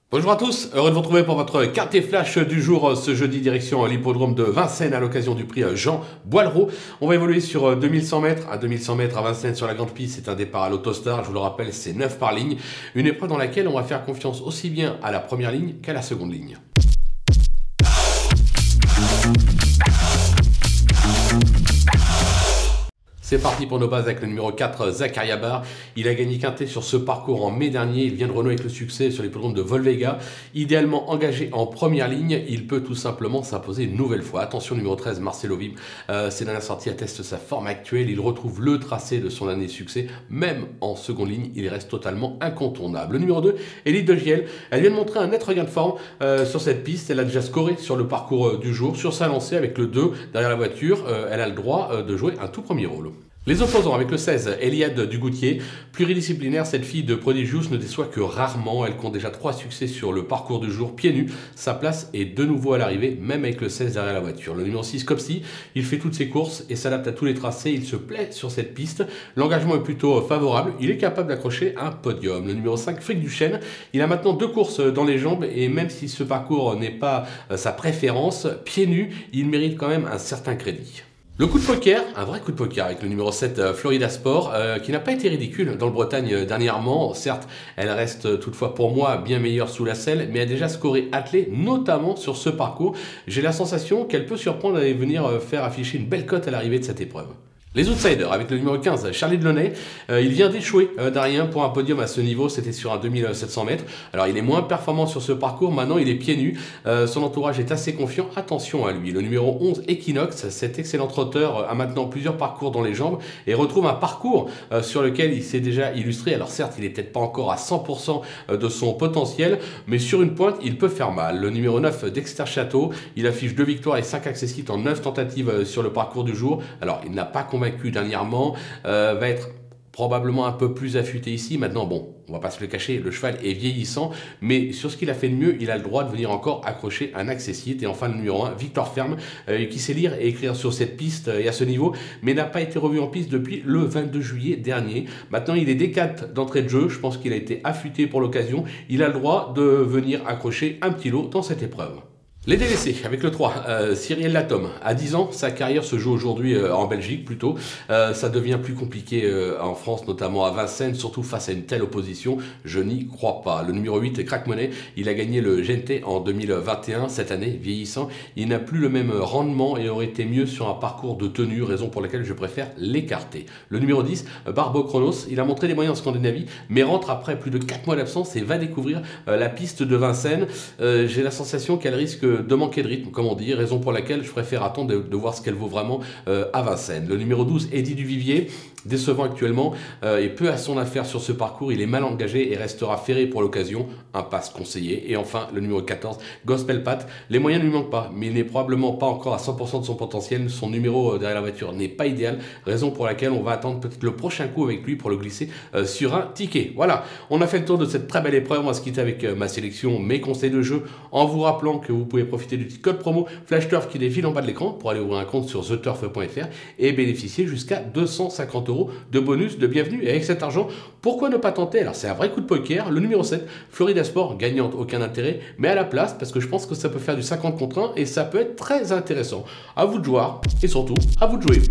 Bonjour à tous, heureux de vous retrouver pour votre quartier flash du jour ce jeudi direction l'hippodrome de Vincennes à l'occasion du prix Jean Boileau. On va évoluer sur 2100 mètres. À 2100 mètres à Vincennes sur la grande piste, c'est un départ à l'Autostar, je vous le rappelle, c'est 9 par ligne. Une épreuve dans laquelle on va faire confiance aussi bien à la première ligne qu'à la seconde ligne. C'est parti pour nos bases avec le numéro 4, Zaccaria Bar. Il a gagné quintet sur ce parcours en mai dernier. Il vient de renouer avec le succès sur l'hippodrome de Volvega. Idéalement engagé en première ligne, il peut tout simplement s'imposer une nouvelle fois. Attention, numéro 13, Marcelo Vib. Ses dernières sorties attestent sa forme actuelle. Il retrouve le tracé de son année de succès. Même en seconde ligne, il reste totalement incontournable. Le numéro 2, Elite de Giel. Elle vient de montrer un net regain de forme sur cette piste. Elle a déjà scoré sur le parcours du jour. Sur sa lancée avec le 2 derrière la voiture, elle a le droit de jouer un tout premier rôle. Les opposants avec le 16, Eliade Dugoutier. Pluridisciplinaire, cette fille de Prodigious ne déçoit que rarement. Elle compte déjà 3 succès sur le parcours du jour, pieds nus. Sa place est de nouveau à l'arrivée, même avec le 16 derrière la voiture. Le numéro 6, Copsy, il fait toutes ses courses et s'adapte à tous les tracés. Il se plaît sur cette piste. L'engagement est plutôt favorable. Il est capable d'accrocher un podium. Le numéro 5, Fric Duchesne, il a maintenant 2 courses dans les jambes et même si ce parcours n'est pas sa préférence, pieds nus, il mérite quand même un certain crédit. Le coup de poker, un vrai coup de poker avec le numéro 7 Florida Sport qui n'a pas été ridicule dans le Bretagne dernièrement. Certes, elle reste toutefois pour moi bien meilleure sous la selle, mais a déjà scoré attelé, notamment sur ce parcours. J'ai la sensation qu'elle peut surprendre et venir faire afficher une belle cote à l'arrivée de cette épreuve. Les outsiders avec le numéro 15, Charlie Delaunay, il vient d'échouer d'Arien pour un podium à ce niveau, c'était sur un 2700 mètres. Alors il est moins performant sur ce parcours, maintenant il est pieds nus, son entourage est assez confiant, attention à lui. Le numéro 11, Equinox, cet excellent trotteur a maintenant plusieurs parcours dans les jambes et retrouve un parcours sur lequel il s'est déjà illustré. Alors certes, il n'est peut-être pas encore à 100% de son potentiel, mais sur une pointe, il peut faire mal. Le numéro 9, Dexter Château, il affiche 2 victoires et 5 accessites en 9 tentatives sur le parcours du jour. Alors il n'a pas convaincu dernièrement, va être probablement un peu plus affûté ici. Maintenant, bon, on va pas se le cacher, le cheval est vieillissant, mais sur ce qu'il a fait de mieux, il a le droit de venir encore accrocher un accessite. Et enfin, le numéro 1, Victor Ferme, qui sait lire et écrire sur cette piste et à ce niveau, mais n'a pas été revu en piste depuis le 22 juillet dernier. Maintenant, il est D4 d'entrée de jeu. Je pense qu'il a été affûté pour l'occasion. Il a le droit de venir accrocher un petit lot dans cette épreuve. Les délaissés, avec le 3, Cyril Latome. À 10 ans, sa carrière se joue aujourd'hui en Belgique plutôt. Ça devient plus compliqué en France, notamment à Vincennes, surtout face à une telle opposition. Je n'y crois pas. Le numéro 8, Crack Money, il a gagné le GNT en 2021, cette année, vieillissant. Il n'a plus le même rendement et aurait été mieux sur un parcours de tenue, raison pour laquelle je préfère l'écarter. Le numéro 10, Barbo Chronos, il a montré des moyens en Scandinavie, mais rentre après plus de 4 mois d'absence et va découvrir la piste de Vincennes. J'ai la sensation qu'elle risque de manquer de rythme, comme on dit, raison pour laquelle je préfère attendre de voir ce qu'elle vaut vraiment à Vincennes. Le numéro 12, Eddie Duvivier, décevant actuellement et peu à son affaire sur ce parcours, il est mal engagé et restera ferré pour l'occasion, un passe conseillé. Et enfin, le numéro 14, Gospel Pat, les moyens ne lui manquent pas, mais il n'est probablement pas encore à 100% de son potentiel. Son numéro derrière la voiture n'est pas idéal, raison pour laquelle on va attendre peut-être le prochain coup avec lui pour le glisser sur un ticket. Voilà, on a fait le tour de cette très belle épreuve. On va se quitter avec ma sélection, mes conseils de jeu, en vous rappelant que vous pouvez profiter du petit code promo FlashTurf qui défile en bas de l'écran pour aller ouvrir un compte sur theturf.fr et bénéficier jusqu'à 250 € de bonus de bienvenue. Et avec cet argent, pourquoi ne pas tenter? Alors c'est un vrai coup de poker. Le numéro 7, Florida Sport, gagnante, aucun intérêt, mais à la place parce que je pense que ça peut faire du 50 contre 1 et ça peut être très intéressant. À vous de jouer et surtout à vous de jouer.